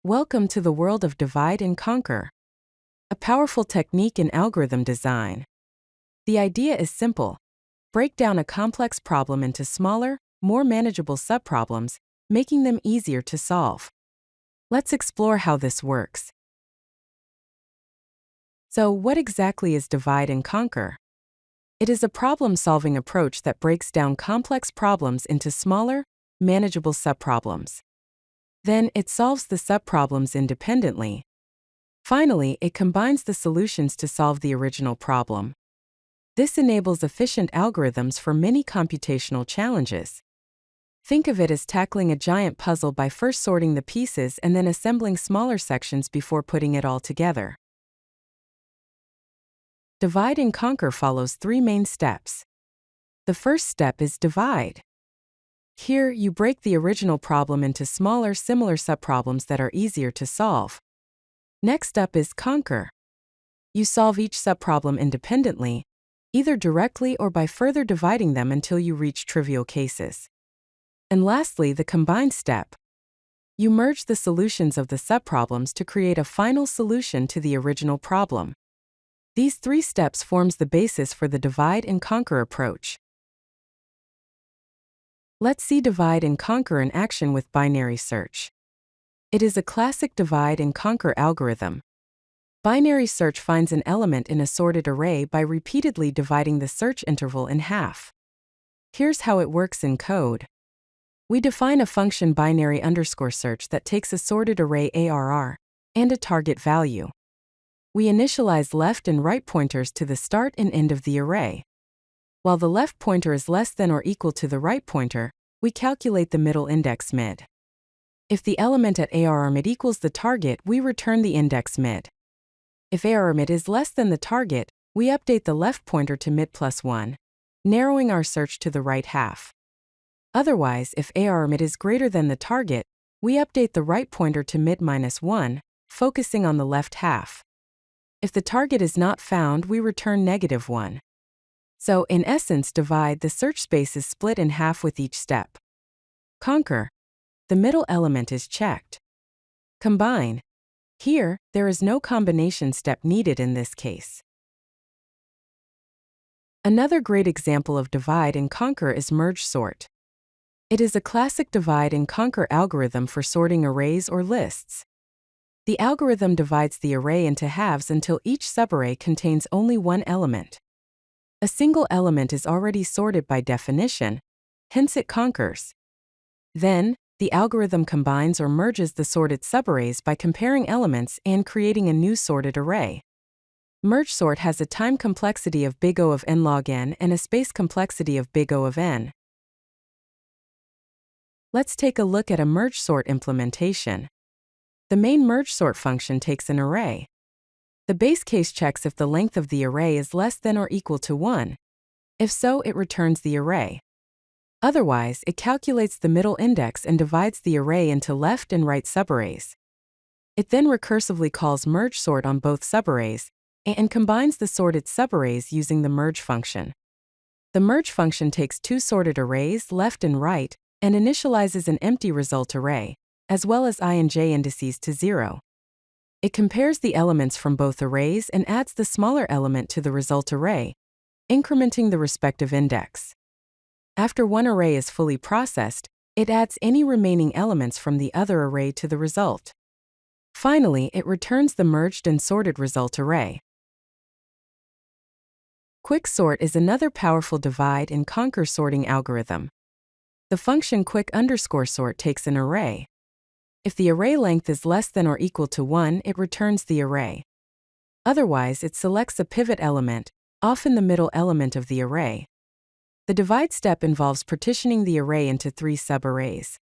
Welcome to the world of divide and conquer, a powerful technique in algorithm design. The idea is simple. Break down a complex problem into smaller, more manageable subproblems, making them easier to solve. Let's explore how this works. So, what exactly is divide and conquer? It is a problem-solving approach that breaks down complex problems into smaller, manageable subproblems. Then, it solves the subproblems independently. Finally, it combines the solutions to solve the original problem. This enables efficient algorithms for many computational challenges. Think of it as tackling a giant puzzle by first sorting the pieces and then assembling smaller sections before putting it all together. Divide and conquer follows three main steps. The first step is divide. Here, you break the original problem into smaller, similar subproblems that are easier to solve. Next up is conquer. You solve each subproblem independently, either directly or by further dividing them until you reach trivial cases. And lastly, the combine step. You merge the solutions of the subproblems to create a final solution to the original problem. These three steps forms the basis for the divide and conquer approach. Let's see divide and conquer in action with binary search. It is a classic divide and conquer algorithm. Binary search finds an element in a sorted array by repeatedly dividing the search interval in half. Here's how it works in code. We define a function binary_search that takes a sorted array ARR and a target value. We initialize left and right pointers to the start and end of the array. While the left pointer is less than or equal to the right pointer, we calculate the middle index mid. If the element at ARR mid equals the target, we return the index mid. If ARR mid is less than the target, we update the left pointer to mid plus 1, narrowing our search to the right half. Otherwise, if ARR mid is greater than the target, we update the right pointer to mid minus 1, focusing on the left half. If the target is not found, we return -1. So, in essence, divide, the search space is split in half with each step. Conquer. The middle element is checked. Combine. Here, there is no combination step needed in this case. Another great example of divide and conquer is merge sort. It is a classic divide and conquer algorithm for sorting arrays or lists. The algorithm divides the array into halves until each subarray contains only one element. A single element is already sorted by definition, hence it conquers. Then, the algorithm combines or merges the sorted subarrays by comparing elements and creating a new sorted array. Merge sort has a time complexity of big O of n log n and a space complexity of big O of n. Let's take a look at a merge sort implementation. The main merge sort function takes an array. The base case checks if the length of the array is less than or equal to 1. If so, it returns the array. Otherwise, it calculates the middle index and divides the array into left and right subarrays. It then recursively calls merge sort on both subarrays and combines the sorted subarrays using the merge function. The merge function takes two sorted arrays, left and right, and initializes an empty result array, as well as I and j indices to 0. It compares the elements from both arrays and adds the smaller element to the result array, incrementing the respective index. After one array is fully processed, it adds any remaining elements from the other array to the result. Finally, it returns the merged and sorted result array. Quicksort is another powerful divide and conquer sorting algorithm. The function quick_sort takes an array. If the array length is less than or equal to 1, it returns the array. Otherwise, it selects a pivot element, often the middle element of the array. The divide step involves partitioning the array into three subarrays: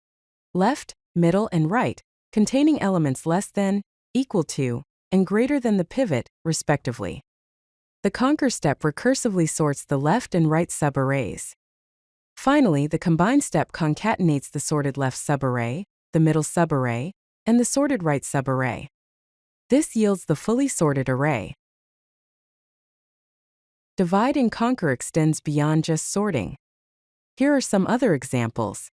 left, middle, and right, containing elements less than, equal to, and greater than the pivot, respectively. The conquer step recursively sorts the left and right subarrays. Finally, the combine step concatenates the sorted left subarray, the middle subarray, and the sorted right subarray. This yields the fully sorted array. Divide and conquer extends beyond just sorting. Here are some other examples.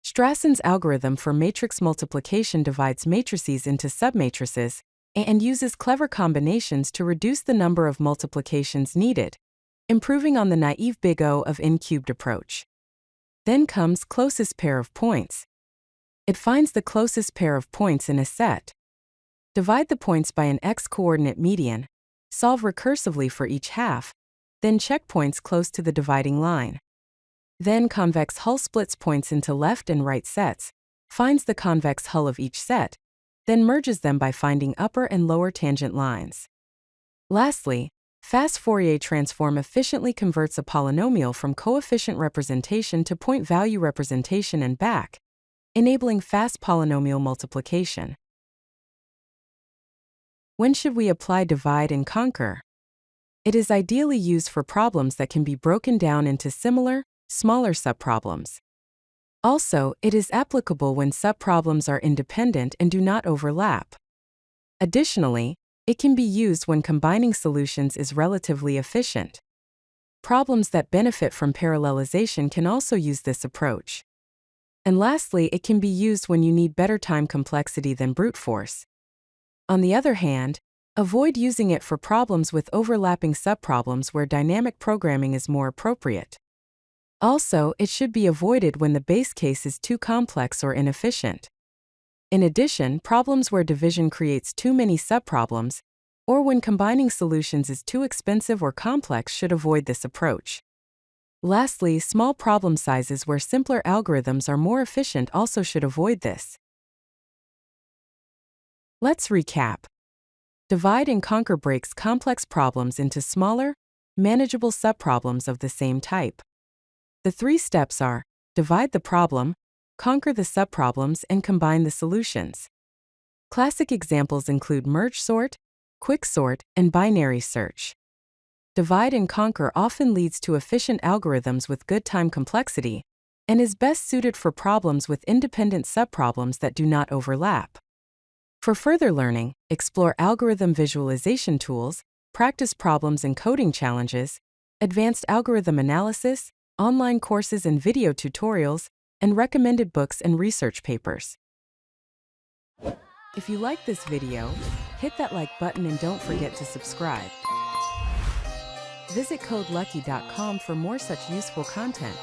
Strasson's algorithm for matrix multiplication divides matrices into submatrices and uses clever combinations to reduce the number of multiplications needed, improving on the naive big O of n-cubed approach. Then comes closest pair of points. It finds the closest pair of points in a set. Divide the points by an x-coordinate median, solve recursively for each half, then check points close to the dividing line. Then convex hull splits points into left and right sets, finds the convex hull of each set, then merges them by finding upper and lower tangent lines. Lastly, fast Fourier transform efficiently converts a polynomial from coefficient representation to point value representation and back, enabling fast polynomial multiplication. When should we apply divide and conquer? It is ideally used for problems that can be broken down into similar, smaller subproblems. Also, it is applicable when subproblems are independent and do not overlap. Additionally, it can be used when combining solutions is relatively efficient. Problems that benefit from parallelization can also use this approach. And lastly, it can be used when you need better time complexity than brute force. On the other hand, avoid using it for problems with overlapping subproblems where dynamic programming is more appropriate. Also, it should be avoided when the base case is too complex or inefficient. In addition, problems where division creates too many subproblems, or when combining solutions is too expensive or complex, should avoid this approach. Lastly, small problem sizes where simpler algorithms are more efficient also should avoid this. Let's recap. Divide and conquer breaks complex problems into smaller, manageable subproblems of the same type. The 3 steps are: divide the problem, conquer the subproblems, and combine the solutions. Classic examples include merge sort, quicksort, and binary search. Divide and conquer often leads to efficient algorithms with good time complexity, and is best suited for problems with independent subproblems that do not overlap. For further learning, explore algorithm visualization tools, practice problems and coding challenges, advanced algorithm analysis, online courses and video tutorials, and recommended books and research papers. If you like this video, hit that like button and don't forget to subscribe. Visit codelucky.com for more such useful content.